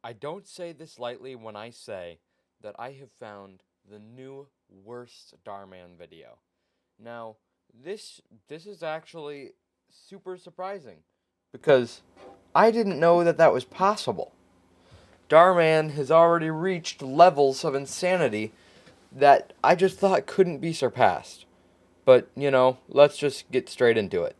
I don't say this lightly when I say that I have found the new worst Dhar Mann video. Now, this is actually super surprising because I didn't know that that was possible. Dhar Mann has already reached levels of insanity that I just thought couldn't be surpassed. But, let's just get straight into it.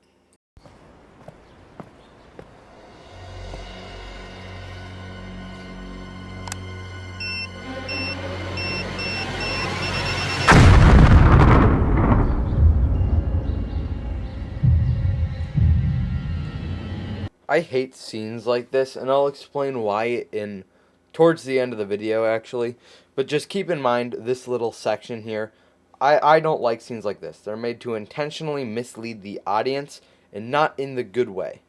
I hate scenes like this, and I'll explain why towards the end of the video, actually. But just keep in mind this little section here. I don't like scenes like this. They're made to intentionally mislead the audience, and not in the good way.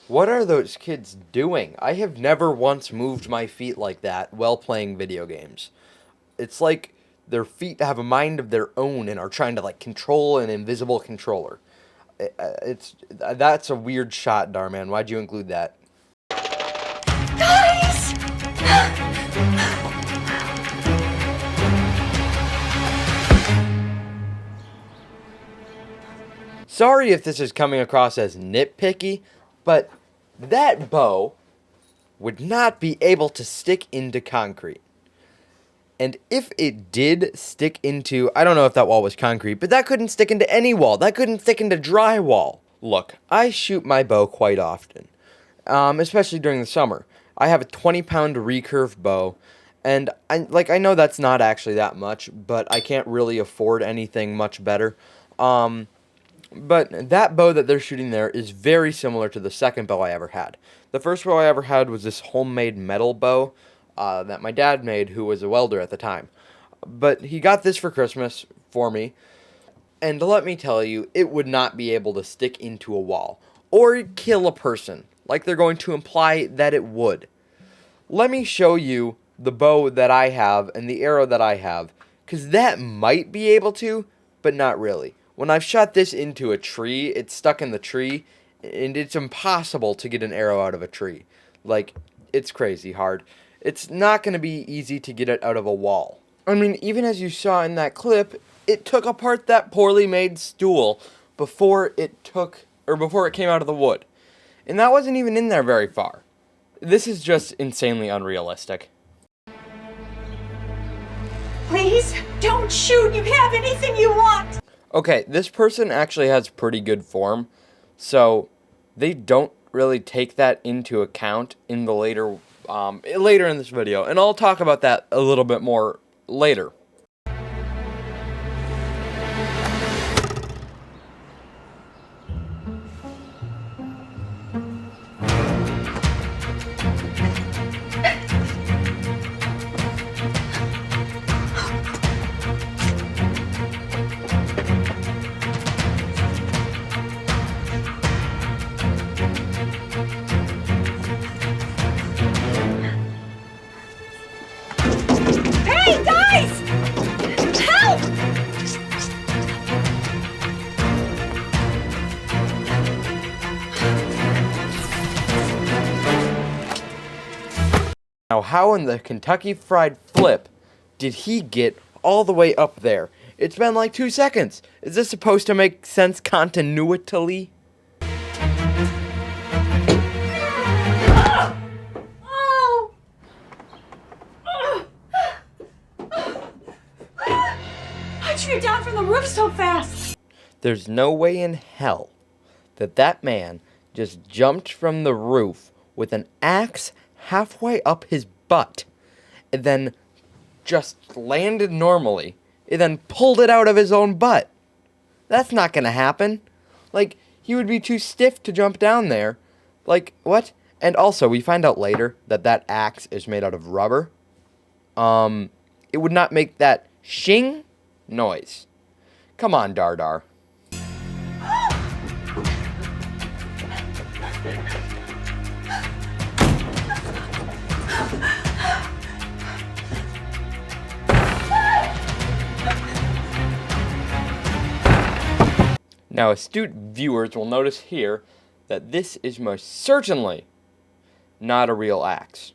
What are those kids doing? I have never once moved my feet like that while playing video games. It's like their feet have a mind of their own and are trying to control an invisible controller. That's a weird shot, Dhar Mann. Why'd you include that? Guys! Sorry if this is coming across as nitpicky, but that bow would not be able to stick into concrete. And if it did stick into, I don't know if that wall was concrete, but that couldn't stick into any wall. That couldn't stick into drywall. Look, I shoot my bow quite often, especially during the summer. I have a 20-pound recurve bow, and I know that's not actually that much, but I can't really afford anything much better. But that bow that they're shooting there is very similar to the second bow I ever had. The first bow I ever had was this homemade metal bow that my dad made, who was a welder at the time. But he got this for Christmas for me, and let me tell you, it would not be able to stick into a wall or kill a person, like they're going to imply that it would. Let me show you the bow that I have and the arrow that I have, because that might be able to, but not really. When I've shot this into a tree, it's stuck in the tree, and it's impossible to get an arrow out of a tree. It's crazy hard. It's not going to be easy to get it out of a wall. I mean, even as you saw in that clip, it took apart that poorly made stool before it came out of the wood. And that wasn't even in there very far. This is just insanely unrealistic. Please, don't shoot. You can have anything you want. Okay, this person actually has pretty good form, so they don't really take that into account in the later in this video, and I'll talk about that a little bit more later. Hey, guys! Help! Now, how in the Kentucky Fried Flip did he get all the way up there? It's been like 2 seconds. Is this supposed to make sense continually? How'd you get down from the roof so fast? There's no way in hell that man just jumped from the roof with an axe halfway up his butt and then just landed normally and then pulled it out of his own butt. That's not gonna happen. He would be too stiff to jump down there. What? And also, we find out later that axe is made out of rubber. It would not make that shing noise. Come on, Dhar. Now, astute viewers will notice here that this is most certainly not a real axe,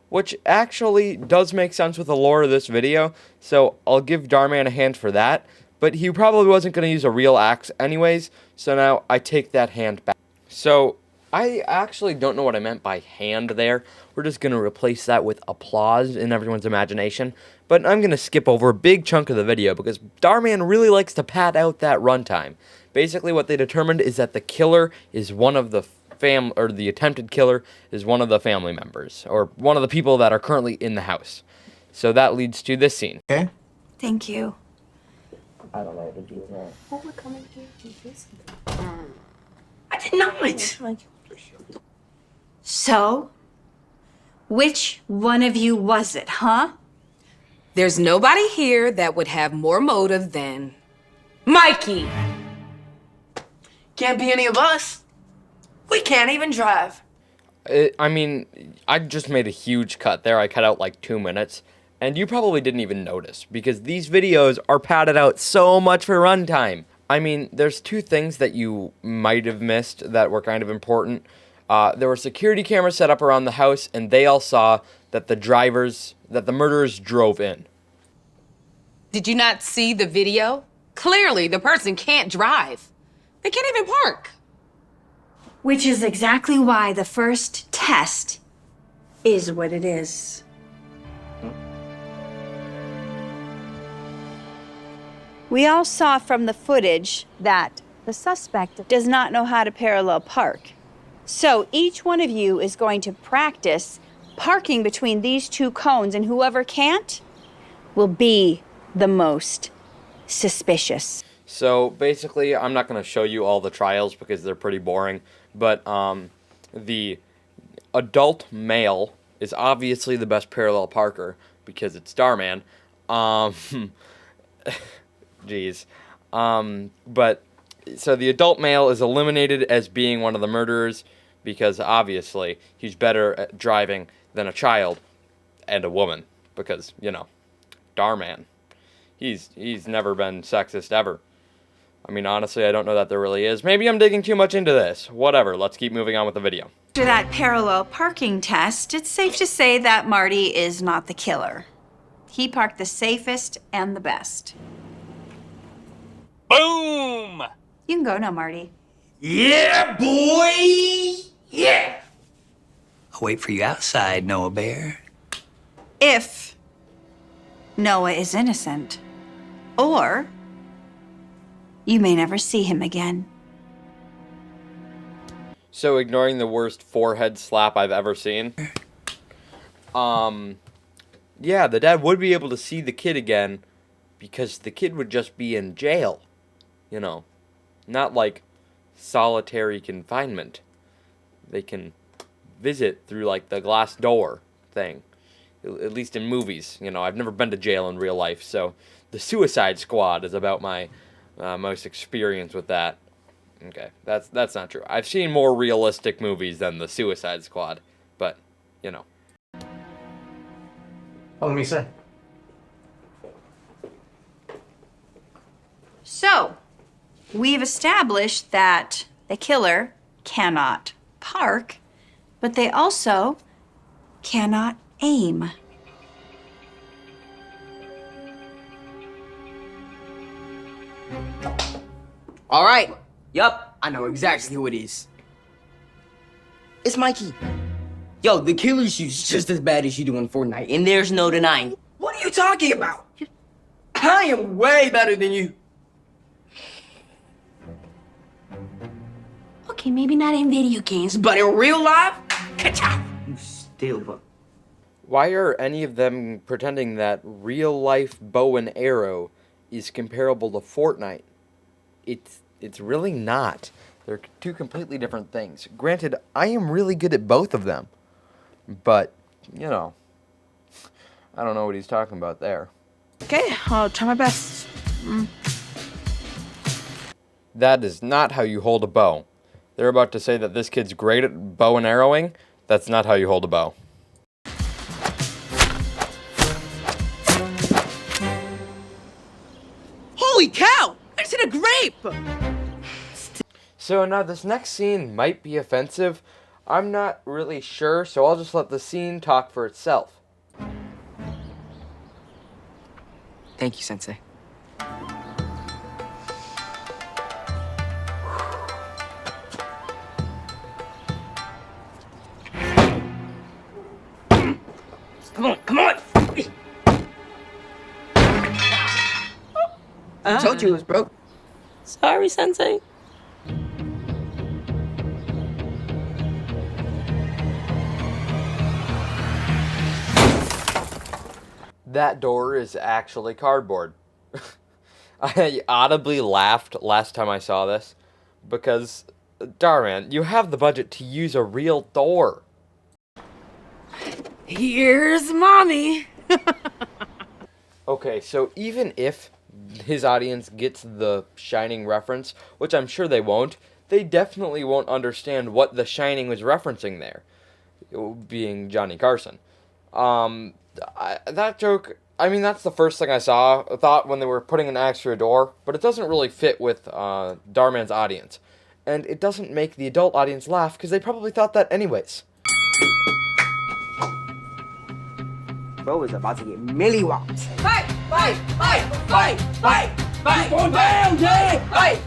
which actually does make sense with the lore of this video, so I'll give Dhar Mann a hand for that, but he probably wasn't going to use a real axe anyways, so now I take that hand back. So, I actually don't know what I meant by hand there. We're just going to replace that with applause in everyone's imagination, but I'm going to skip over a big chunk of the video because Dhar Mann really likes to pad out that runtime. Basically, what they determined is that the killer is one of the the attempted killer is one of the family members, or one of the people that are currently in the house. So that leads to this scene. Okay. Thank you. I don't know what to do with that. Oh, we're coming here to listen. I did not. So, which one of you was it, huh? There's nobody here that would have more motive than Mikey. Can't be any of us. We can't even drive. I mean, I just made a huge cut there. I cut out like 2 minutes, and you probably didn't even notice, because these videos are padded out so much for runtime. I mean, there's 2 things that you might have missed that were kind of important. There were security cameras set up around the house, and they all saw that the murderers drove in. Did you not see the video? Clearly, the person can't drive. They can't even park. Which is exactly why the first test is what it is. We all saw from the footage that the suspect does not know how to parallel park. So each one of you is going to practice parking between these 2 cones, and whoever can't will be the most suspicious. So basically, I'm not going to show you all the trials because they're pretty boring, but the adult male is obviously the best parallel parker because it's Dhar Mann. Jeez. But so the adult male is eliminated as being one of the murderers because obviously he's better at driving than a child and a woman because, you know, Dhar Mann. He's never been sexist ever. I mean, honestly, I don't know that there really is. Maybe I'm digging too much into this. Whatever, let's keep moving on with the video. After that parallel parking test, it's safe to say that Marty is not the killer. He parked the safest and the best. Boom! You can go now, Marty. Yeah, boy! Yeah! I'll wait for you outside, Noah Bear. If Noah is innocent, or you may never see him again. So, ignoring the worst forehead slap I've ever seen. Yeah, the dad would be able to see the kid again because the kid would just be in jail. You know, not like solitary confinement. They can visit through like the glass door thing. At least in movies. You know, I've never been to jail in real life, so the Suicide Squad is about my most experience with that. Okay, that's not true. I've seen more realistic movies than the Suicide Squad, but, you know. Oh, let me say. So, we've established that the killer cannot park, but they also cannot aim. All right. Yup, I know exactly who it is. It's Mikey. Yo, the killer shoots just as bad as you do in Fortnite, and there's no denying. What are you talking about? I am way better than you. Okay, maybe not in video games, but in real life, ka-chow. You still, but. Why are any of them pretending that real-life bow and arrow is comparable to Fortnite? It's really not. They're 2 completely different things. Granted, I am really good at both of them. But, you know, I don't know what he's talking about there. Okay, I'll try my best. That is not how you hold a bow. They're about to say that this kid's great at bow and arrowing. That's not how you hold a bow. Holy cow! I just hit a grape! So now this next scene might be offensive. I'm not really sure, so I'll just let the scene talk for itself. Thank you, Sensei. Come on, come on! I told you it was broke. Sorry, Sensei. That door is actually cardboard. I audibly laughed last time I saw this because, Dhar Mann, you have the budget to use a real door. Here's mommy. Okay, so even if his audience gets the Shining reference, which I'm sure they won't, they definitely won't understand what The Shining was referencing there, being Johnny Carson. That joke, I mean, that's the first thing I thought when they were putting an axe through a door, but it doesn't really fit with Dhar Mann's audience. And it doesn't make the adult audience laugh, because they probably thought that anyways. Bro is about to get milliwalked. Fight! Fight! Fight! Fight! Fight! Fight! Going down, Jay! Fight!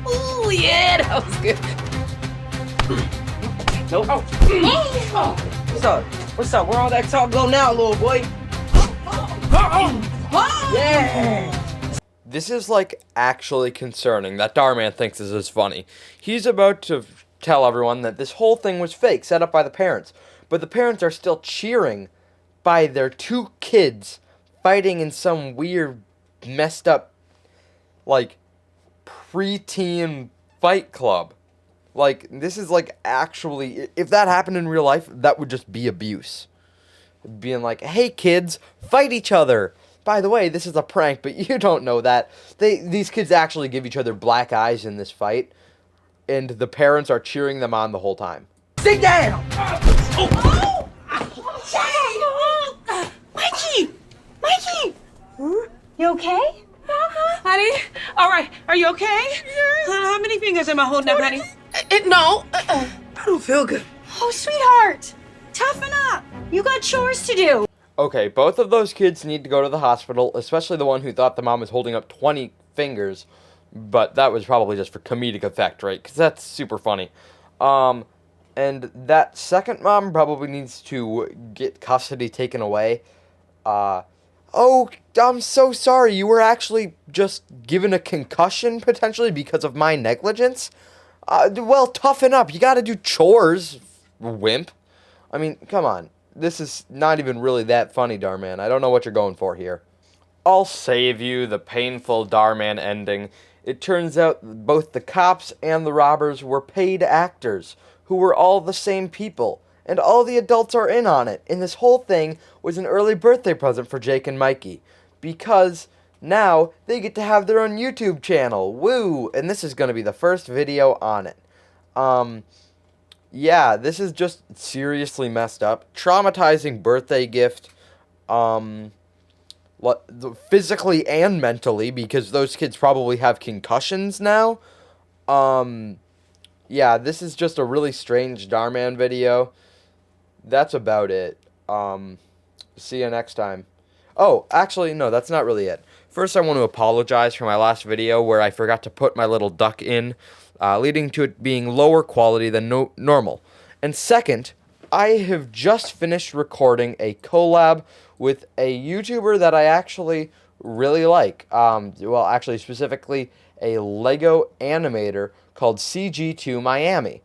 Ooh, yeah, that was good. Nope. What's up? What's up? Where all that talk go now, little boy? Yeah! This is, like, actually concerning that Dhar Mann thinks this is funny. He's about to tell everyone that this whole thing was fake, set up by the parents. But the parents are still cheering by their two kids fighting in some weird, messed up, like, preteen fight club. Like, this is, like, actually, if that happened in real life, that would just be abuse. Being like, hey, kids, fight each other. By the way, this is a prank, but you don't know that. These kids actually give each other black eyes in this fight, and the parents are cheering them on the whole time. Sit down! Mikey! Mikey! You okay? Honey, all right, are you okay? How many fingers am I holding up, honey? No. I don't feel good. Oh, sweetheart! Toughen up! You got chores to do! Okay, both of those kids need to go to the hospital, especially the one who thought the mom was holding up 20 fingers, but that was probably just for comedic effect, right? Because that's super funny. And that second mom probably needs to get custody taken away. Oh, I'm so sorry. You were actually just given a concussion, potentially, because of my negligence? Well, toughen up. You gotta do chores, wimp. I mean, come on. This is not even really that funny, Dhar Mann. I don't know what you're going for here. I'll save you the painful Dhar Mann ending. It turns out both the cops and the robbers were paid actors who were all the same people, and all the adults are in on it. And this whole thing was an early birthday present for Jake and Mikey, because now they get to have their own YouTube channel. Woo! And this is going to be the first video on it. Yeah, this is just seriously messed up. Traumatizing birthday gift. Physically and mentally, because those kids probably have concussions now. Yeah, this is just a really strange Dhar Mann video. That's about it. See you next time. Oh, actually, no, that's not really it. First, I want to apologize for my last video where I forgot to put my little duck in, leading to it being lower quality than normal. And second, I have just finished recording a collab with a YouTuber that I actually really like. Well, actually, specifically a Lego animator called CG2 Miami.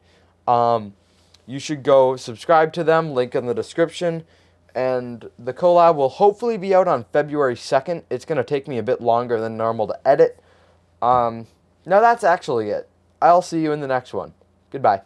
You should go subscribe to them, link in the description, and the collab will hopefully be out on February 2nd. It's going to take me a bit longer than normal to edit. Now that's actually it. I'll see you in the next one. Goodbye.